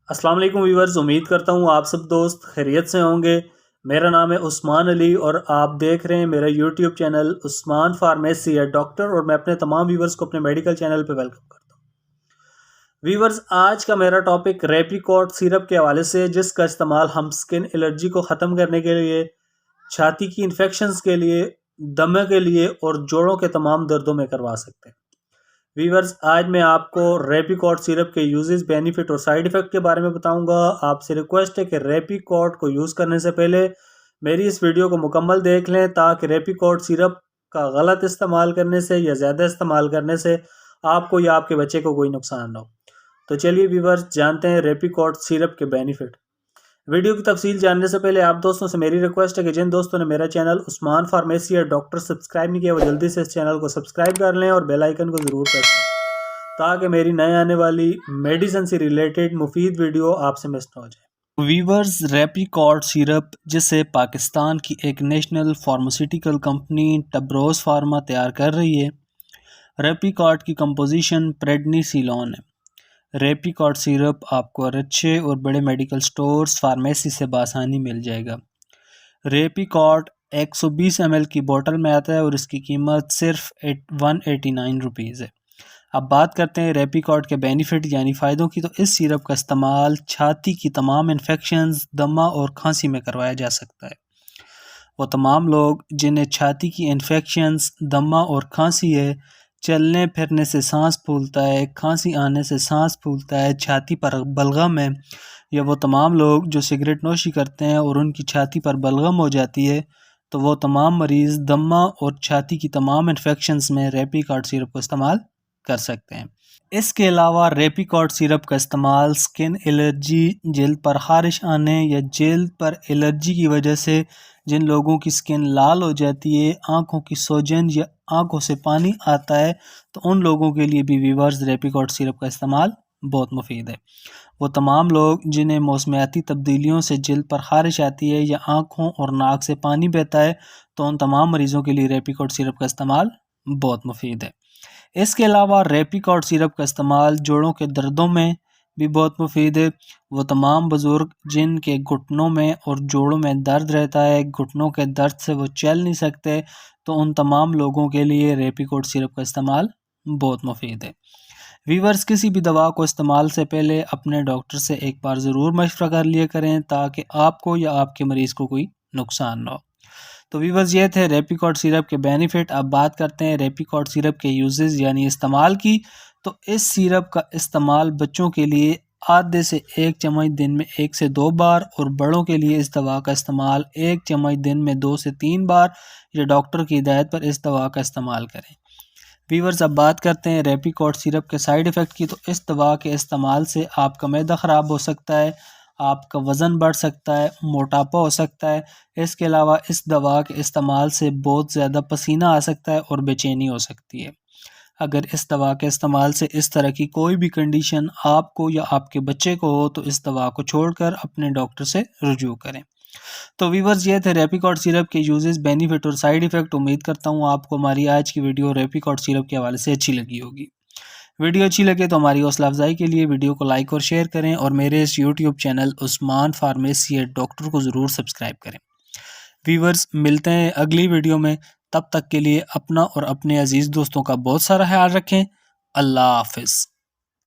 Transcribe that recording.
السلام علیکم ویورز، امید کرتا ہوں آپ سب دوست خیریت سے ہوں گے۔ میرا نام ہے عثمان علی اور آپ دیکھ رہے ہیں میرا یوٹیوب چینل عثمان فارمیسی ہے ڈاکٹر، اور میں اپنے تمام ویورز کو اپنے میڈیکل چینل پہ ویلکم کرتا ہوں۔ ویورز، آج کا میرا ٹاپک ریپیکارڈ سیرپ کے حوالے سے، جس کا استعمال ہم سکن الرجی کو ختم کرنے کے لیے، چھاتی کی انفیکشنز کے لیے، دمے کے لیے اور جوڑوں کے تمام دردوں میں کروا سکتے ہیں۔ ویورز، آج میں آپ کو ریپیکارڈ سیرپ کے یوزز، بینیفٹ اور سائیڈ ایفیکٹ کے بارے میں بتاؤں گا۔ آپ سے ریکویسٹ ہے کہ ریپیکارڈ کو یوز کرنے سے پہلے میری اس ویڈیو کو مکمل دیکھ لیں، تاکہ ریپیکارڈ سیرپ کا غلط استعمال کرنے سے یا زیادہ استعمال کرنے سے آپ کو یا آپ کے بچے کو کوئی نقصان نہ ہو۔ تو چلیے ویورز، جانتے ہیں ریپیکارڈ سیرپ کے بینیفٹ۔ ویڈیو کی تفصیل جاننے سے پہلے آپ دوستوں سے میری ریکویسٹ ہے کہ جن دوستوں نے میرا چینل عثمان فارمیسی ہے ڈاکٹر سبسکرائب نہیں کیا، وہ جلدی سے اس چینل کو سبسکرائب کر لیں اور بیل آئیکن کو ضرور پریس کریں، تاکہ میری نئے آنے والی میڈیسن سے ریلیٹڈ مفید ویڈیو آپ سے مس نہ ہو جائے۔ ویورز، ریپیکارڈ سیرپ، جسے پاکستان کی ایک نیشنل فارماسیوٹیکل کمپنی ٹبروز فارما تیار کر رہی ہے۔ ریپیکارڈ کی کمپوزیشن پریڈنیسیلون ہے۔ ریپیکارڈ سیرپ آپ کو اچھے اور بڑے میڈیکل سٹورز، فارمیسی سے بآسانی مل جائے گا۔ ریپیکارڈ 120 ml کی بوٹل میں آتا ہے اور اس کی قیمت صرف 189 روپیز ہے۔ اب بات کرتے ہیں ریپیکارڈ کے بینیفٹ یعنی فائدوں کی، تو اس سیرپ کا استعمال چھاتی کی تمام انفیکشنز، دمہ اور کھانسی میں کروایا جا سکتا ہے۔ وہ تمام لوگ جنہیں چھاتی کی انفیکشنز، دمہ اور کھانسی ہے، چلنے پھرنے سے سانس پھولتا ہے، کھانسی آنے سے سانس پھولتا ہے، چھاتی پر بلغم ہے، یا وہ تمام لوگ جو سگریٹ نوشی کرتے ہیں اور ان کی چھاتی پر بلغم ہو جاتی ہے، تو وہ تمام مریض دمہ اور چھاتی کی تمام انفیکشنز میں ریپیکارڈ سیرپ کو استعمال کر سکتے ہیں۔ اس کے علاوہ ریپیکارڈ سیرپ کا استعمال سکن الرجی، جلد پر خارش آنے یا جلد پر الرجی کی وجہ سے جن لوگوں کی سکن لال ہو جاتی ہے، آنکھوں کی سوجن یا آنکھوں سے پانی آتا ہے، تو ان لوگوں کے لیے بھی ویورز ریپیکارڈ سیرپ کا استعمال بہت مفید ہے۔ وہ تمام لوگ جنہیں موسمیاتی تبدیلیوں سے جلد پر خارش آتی ہے یا آنکھوں اور ناک سے پانی بہتا ہے، تو ان تمام مریضوں کے لیے ریپیکارڈ سیرپ کا استعمال بہت مفید ہے۔ اس کے علاوہ ریپیکارڈ سیرپ کا استعمال جوڑوں کے دردوں میں بھی بہت مفید ہے۔ وہ تمام بزرگ جن کے گھٹنوں میں اور جوڑوں میں درد رہتا ہے، گھٹنوں کے درد سے وہ چل نہیں سکتے، تو ان تمام لوگوں کے لیے ریپیکارڈ سیرپ کا استعمال بہت مفید ہے۔ ویورز، کسی بھی دوا کو استعمال سے پہلے اپنے ڈاکٹر سے ایک بار ضرور مشورہ کر لیا کریں، تاکہ آپ کو یا آپ کے مریض کو کوئی نقصان نہ ہو۔ تو ویورز، یہ تھے ریپیکارڈ سیرپ کے بینیفٹ۔ اب بات کرتے ہیں ریپیکارڈ سیرپ کے یوزز یعنی استعمال کی۔ تو اس سیرپ کا استعمال بچوں کے لیے آدھے سے 1 چمچ دن میں 1 سے 2 بار، اور بڑوں کے لیے اس دوا کا استعمال 1 چمچ دن میں 2 سے 3 بار، یا ڈاکٹر کی ہدایت پر اس دوا کا استعمال کریں۔ ویورز، اب بات کرتے ہیں ریپیکارڈ سیرپ کے سائیڈ ایفیکٹ کی۔ تو اس دوا کے استعمال سے آپ کا معدہ خراب ہو سکتا ہے، آپ کا وزن بڑھ سکتا ہے، موٹاپا ہو سکتا ہے۔ اس کے علاوہ اس دوا کے استعمال سے بہت زیادہ پسینہ آ سکتا ہے اور بے چینی ہو سکتی ہے۔ اگر اس دوا کے استعمال سے اس طرح کی کوئی بھی کنڈیشن آپ کو یا آپ کے بچے کو ہو، تو اس دوا کو چھوڑ کر اپنے ڈاکٹر سے رجوع کریں۔ تو ویورز، یہ تھے ریپیکارڈ سیرپ کے یوزز، بینیفٹ اور سائیڈ ایفیکٹ۔ امید کرتا ہوں آپ کو ہماری آج کی ویڈیو ریپیکارڈ سیرپ کے حوالے سے اچھی لگی ہوگی۔ ویڈیو اچھی لگے تو ہماری حوصلہ افزائی کے لیے ویڈیو کو لائک اور شیئر کریں، اور میرے اس یوٹیوب چینل عثمان فارمیسی ڈاکٹر کو ضرور سبسکرائب کریں۔ ویورز، ملتے ہیں اگلی ویڈیو میں، تب تک کے لیے اپنا اور اپنے عزیز دوستوں کا بہت سارا خیال رکھیں۔ اللہ حافظ۔